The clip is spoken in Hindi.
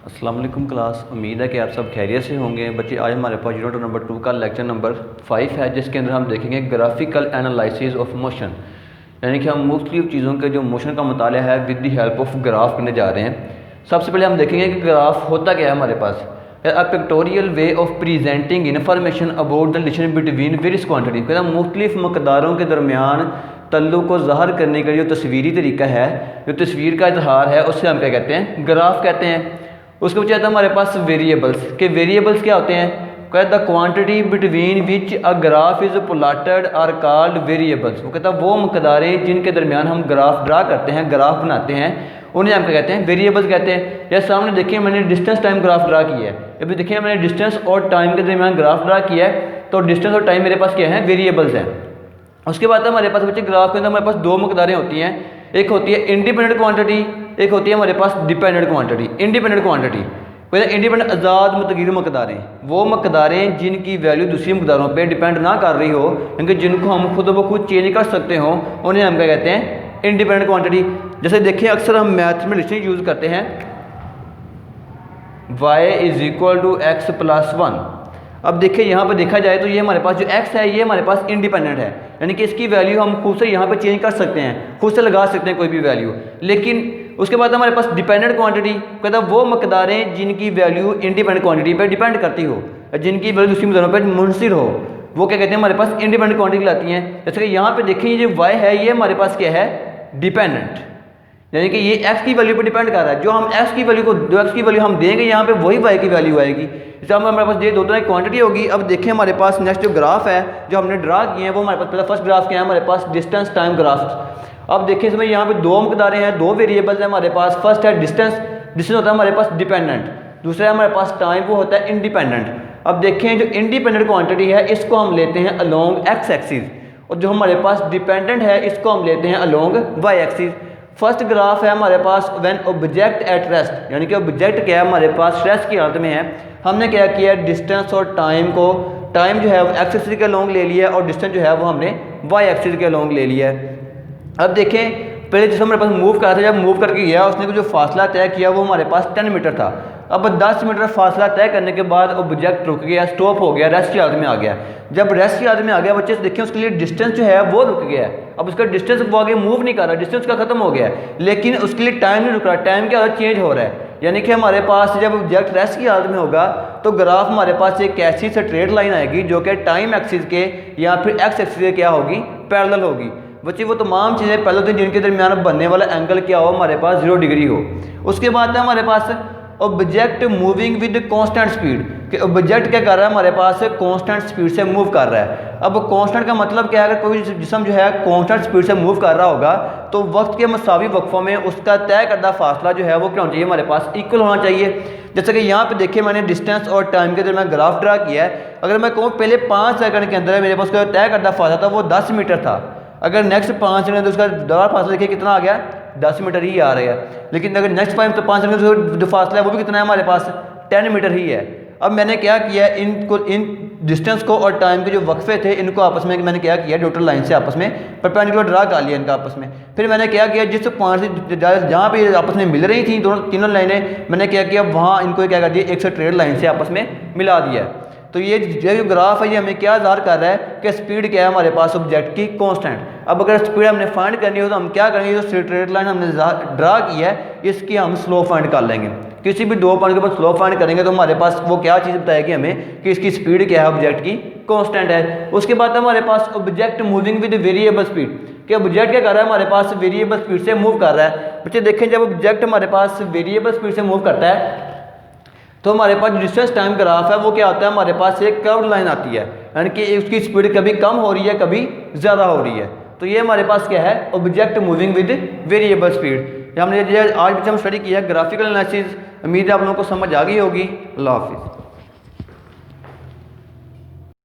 अस्सलाम वालेकुम क्लास। उम्मीद है कि आप सब खैरियत से होंगे। बच्चे आज हमारे पास यूनिट नंबर 2 का लेक्चर नंबर 5 है, जिसके अंदर हम देखेंगे ग्राफिकल एनालिसिस ऑफ मोशन, यानी कि हम मुख्तलिफ चीज़ों के जो मोशन का मुताला है with the help of graph करने जा रहे हैं। सबसे पहले हम देखेंगे कि ग्राफ होता क्या है हमारे पास। A pictorial way of presenting information about the relation between various quantity, कहते हैं मुख्तलिफ मकदारों के दरमियान तल्लुक़ को ज़ाहिर करने का जो तस्वीरी तरीका है, जो तस्वीर का इजहार है, उससे हम क्या कहते हैं, ग्राफ कहते हैं। उसके पीछे आता है हमारे पास वेरिएबल्स के। वेरिएबल्स क्या होते हैं? कहता है the quantity between which a graph is plotted are called variables. वो कहता है वो मकदारें जिनके दरमियान हम ग्राफ ड्रा करते हैं, ग्राफ बनाते हैं, उन्हें हम क्या कहते हैं, वेरिएबल्स कहते हैं। या सामने देखिए मैंने डिस्टेंस टाइम ग्राफ ड्रा किया है। अभी देखिए मैंने डिस्टेंस और टाइम के दरमियान ग्राफ ड्रा किया है, तो डिस्टेंस और टाइम मेरे पास क्या है, वेरिएबल्स हैं। उसके बाद हमारे पास बच्चे ग्राफ के अंदर हमारे पास दो मकदारें होती हैं। एक होती है इंडिपेंडेंट क्वांटिटी, एक होती है हमारे पास dependent quantity. Independent quantity independent आज़ाद मुतगैर मकदारें, वो मकदारें जिनकी वैल्यू दूसरी मकदारों पे डिपेंड ना कर रही हो, क्योंकि जिनको हम खुद ब खुद चेंज कर सकते हो, उन्हें हम क्या कहते हैं, इंडिपेंडेंट क्वांटिटी। जैसे देखिए अक्सर हम मैथ में रिलेशन यूज़ करते हैं y = x + 1। अब देखिए यहाँ पर देखा जाए तो ये हमारे पास जो x है ये हमारे पास इंडिपेंडेंट है, यानी कि इसकी वैल्यू हम खुद से यहाँ पे चेंज कर सकते हैं, खुद से लगा सकते हैं कोई भी वैल्यू। लेकिन उसके बाद हमारे पास डिपेंडेंट क्वांटिटी, कहता है वो मकदारें जिनकी वैल्यू इंडिपेंडेंट क्वांटिटी पे डिपेंड करती हो, जिनकी वैल्यू दूसरी मकदारों पर मुनसिर हो, वो क्या कहते हैं, हमारे पास इंडिपेंडेंट क्वांटिटी लाती हैं। जैसे कि यहाँ पे देखिए ये y है, ये हमारे पास क्या है, डिपेंडेंट, यानी कि ये x की वैल्यू पर डिपेंड कर रहा है। जो हम x की वैल्यू को, जो x की वैल्यू हम देंगे यहाँ पे, वही y की वैल्यू आएगी। जैसे हमारे पास ये दो तरह की क्वांटिटी होगी। अब देखिए हमारे पास नेक्स्ट जो ग्राफ है जो हमने ड्रा किए हैं, वो हमारे पास पहला फर्स्ट ग्राफ क्या है, हमारे पास डिस्टेंस टाइम ग्राफ। अब देखिए इसमें यहाँ पे दो मकदारें हैं, दो वेरिएबल्स हैं हमारे पास। फर्स्ट है डिस्टेंस, डिस्टेंस होता है हमारे पास डिपेंडेंट। दूसरा है हमारे पास टाइम, वो होता है इंडिपेंडेंट। अब देखें जो इंडिपेंडेंट क्वांटिटी है इसको हम लेते हैं अलोंग x एक्सिस, और जो हमारे पास डिपेंडेंट है इसको हम लेते हैं along y axis. First graph है हमारे पास व्हेन ऑब्जेक्ट एट रेस्ट, यानी कि ऑब्जेक्ट क्या है, हमारे पास रेस्ट की हालत में है। हमने क्या किया, डिस्टेंस और टाइम को, टाइम जो है वो x एक्सिस के अलोंग ले लिया और डिस्टेंस जो है वो हमने y एक्सिस के अलोंग ले लिया है। अब देखें पहले जिस हमारे पास मूव कर रहा था, जब मूव करके गया उसने जो फासला तय किया वो हमारे पास 10 मीटर था। अब 10 मीटर फासला तय करने के बाद ऑब्जेक्ट रुक गया, स्टॉप हो गया, रेस्ट की हालत में आ गया। जब रेस्ट की हालत में आ गया बच्चे देखिए उसके लिए डिस्टेंस जो है वो रुक गया है। अब उसका डिस्टेंस वो आगे मूव नहीं कर रहा, डिस्टेंस का खत्म हो गया है, लेकिन उसके लिए टाइम नहीं रुक रहा, टाइम की हालत चेंज हो रहा है। यानी कि हमारे पास जब ऑब्जेक्ट रेस्ट की हालत में होगा तो ग्राफ हमारे पास एक ऐसी स्ट्रेट लाइन आएगी जो कि टाइम एक्सिस के या फिर x एक्सिस के क्या होगी, पैरेलल होगी। बच्चे वो तमाम चीज़ें पहले तो जिनके दरमियान बनने वाला एंगल क्या हो, हमारे पास 0 डिग्री हो। उसके बाद है हमारे पास object moving with constant speed, कि ऑब्जेक्ट क्या कर रहा है, हमारे पास कांस्टेंट स्पीड से मूव कर रहा है। अब कांस्टेंट का मतलब क्या है, अगर कोई जिस्म जो है कांस्टेंट स्पीड से मूव कर रहा होगा तो वक्त के मसावी वक्फों में उसका तय करदा फासला जो है वो क्या होना चाहिए, हमारे पास इक्वल होना चाहिए। जैसे कि यहाँ पे देखिए मैंने डिस्टेंस और टाइम के दरमियान ग्राफ ड्रा किया है। अगर मैं कहूँ पहले 5 सेकंड के अंदर मेरे पास का तय करदा फासला था वो 10 मीटर था, अगर नेक्स्ट 5 सेकंड तो उसका दौरा फासला देखिए कितना आ गया, 10 मीटर ही आ रहा है। लेकिन अगर नेक्स्ट 5 सेकंड जो फासला है वो भी कितना है, हमारे पास 10 मीटर ही है। अब मैंने क्या किया, इनको, इन डिस्टेंस को और टाइम के जो वक्फे थे इनको आपस में मैंने क्या किया, न्यूट्रल लाइन से आपस में परपेंडिकुलर ड्रा कर लिया इनका आपस में। फिर मैंने क्या किया, जिस पॉइंट से जहाँ पे आपस में मिल रही थी दोनों तीनों लाइनें, मैंने क्या किया, वहाँ इनको क्या कर दिया, एक स्ट्रेट लाइन से आपस में मिला दिया। तो ये जो ग्राफ है ये हमें क्या ज़ाहिर कर रहा है कि स्पीड क्या है हमारे पास ऑब्जेक्ट की, कांस्टेंट। अब अगर स्पीड हमने फाइंड करनी हो तो हम क्या करेंगे, जो स्ट्रेट लाइन हमने ड्रा की है इसकी हम स्लो फाइंड कर लेंगे। किसी भी दो पॉइंट के ऊपर स्लो फाइंड करेंगे तो हमारे पास वो क्या चीज़ बताएगी हमें कि इसकी स्पीड क्या है, ऑब्जेक्ट की कांस्टेंट है। उसके बाद हमारे पास object moving with variable speed, कि ऑब्जेक्ट क्या कर रहा है, हमारे पास वेरिएबल स्पीड से मूव कर रहा है। बच्चे देखें जब ऑब्जेक्ट हमारे पास वेरिएबल स्पीड से मूव करता है तो हमारे पास डिस्टेंस टाइम ग्राफ है वो क्या होता है, हमारे पास एक कर्व्ड लाइन आती है, यानी कि उसकी स्पीड कभी कम हो रही है कभी ज़्यादा हो रही है। तो ये हमारे पास क्या है, object moving with variable speed. हमने आज हम स्टडी किया है ग्राफिकल एनालिसिस। उम्मीद है आप लोगों को समझ आ गई होगी। अल्लाह हाफिज़।